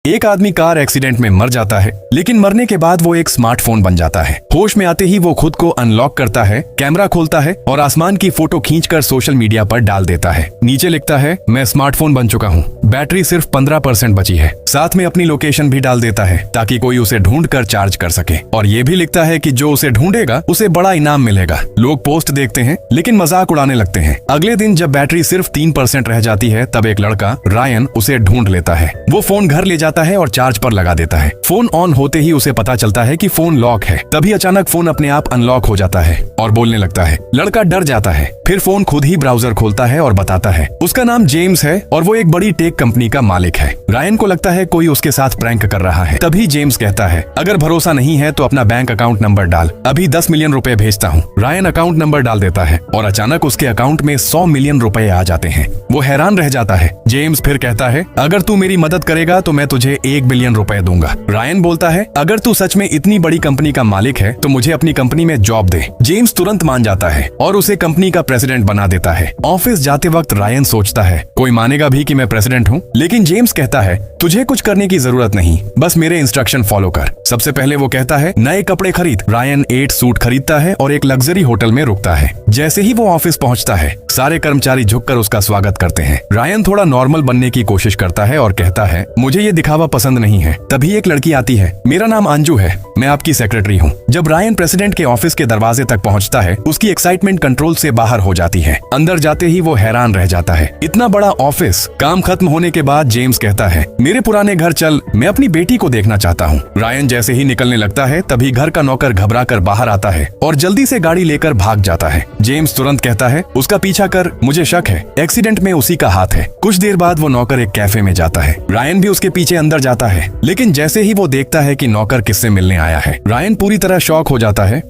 एक आदमी car accident में मर जाता है, लेकिन मरने के बाद वो एक स्मार्टफोन बन जाता है। होश में आते ही वो खुद को अनलॉक करता है, कैमरा खोलता है और आसमान की फोटो खींचकर सोशल मीडिया पर डाल देता है। नीचे लिखता है, मैं स्मार्टफोन बन चुका हूँ, बैटरी सिर्फ 15% बची है। साथ में अपनी लोकेशन भी डाल देता है ताकि कोई उसे ढूंढ कर चार्ज कर सके, और ये भी लिखता है कि जो उसे ढूंढेगा उसे बड़ा इनाम मिलेगा। लोग पोस्ट देखते हैं लेकिन मजाक उड़ाने लगते हैं। अगले दिन जब बैटरी सिर्फ 3% रह जाती है, तब एक लड़का रायन उसे ढूंढ लेता है। वो फोन घर ले जाता है और चार्ज पर लगा देता है। फोन ऑन होते ही उसे पता चलता है कि फोन लॉक है। तभी अचानक फोन अपने आप अनलॉक हो जाता है और बोलने लगता है। लड़का डर जाता है, फिर फोन खुद ही ब्राउजर खोलता है और बताता है उसका नाम जेम्स है और वो एक बड़ी टेक कंपनी का मालिक है। रायन को लगता है कोई उसके साथ प्रैंक कर रहा है। तभी जेम्स कहता है, अगर भरोसा नहीं है तो अपना बैंक अकाउंट नंबर डाल, अभी 10 मिलियन रुपए भेजता हूँ। रायन अकाउंट नंबर डाल देता है और अचानक उसके अकाउंट में 100 मिलियन रुपए आ जाते हैं। वो हैरान रह जाता है। जेम्स फिर कहता है, अगर तू मेरी मदद करेगा तो मैं तुझे 1 बिलियन रुपए दूंगा। रायन बोलता है, अगर तू सच में इतनी बड़ी कंपनी का मालिक है तो मुझे अपनी कंपनी में जॉब दे। जेम्स तुरंत मान जाता है और उसे कंपनी का प्रेसिडेंट बना देता है। ऑफिस जाते वक्त रायन सोचता है, कोई मानेगा भी कि मैं प्रेसिडेंट हूँ, लेकिन जेम्स कहता है, तुझे कुछ करने की जरूरत नहीं, बस मेरे इंस्ट्रक्शन फॉलो कर। सबसे पहले वो कहता है, नए कपड़े खरीद। रायन 8 सूट खरीदता है और एक लग्जरी होटल में रुकता है। जैसे ही वो ऑफिस पहुंचता है, सारे कर्मचारी झुककर उसका स्वागत करते हैं। रायन थोड़ा नॉर्मल बनने की कोशिश करता है और कहता है, मुझे ये दिखावा पसंद नहीं है। तभी एक लड़की आती है, मेरा नाम अंजू है, मैं आपकी सेक्रेटरी हूँ। जब रायन प्रेसिडेंट के ऑफिस के दरवाजे तक पहुँचता है, उसकी एक्साइटमेंट कंट्रोल से बाहर हो जाती है। अंदर जाते ही वो हैरान रह जाता है, इतना बड़ा ऑफिस। काम खत्म होने के बाद जेम्स कहता है, मेरे पुराने घर चल, मैं अपनी बेटी को देखना चाहता हूँ। रायन जैसे ही निकलने लगता है, तभी घर का नौकर घबरा कर बाहर आता है और जल्दी से गाड़ी लेकर भाग जाता है। जेम्स तुरंत कहता है, उसका पीछा कर, मुझे शक है एक्सीडेंट में उसी का हाथ है। कुछ देर बाद वो नौकर एक कैफे में जाता है। रायन भी उसके पीछे अंदर जाता है, लेकिन जैसे ही वो देखता है कि नौकर किससे मिलने आया है, रायन पूरी तरह शॉक हो जाता है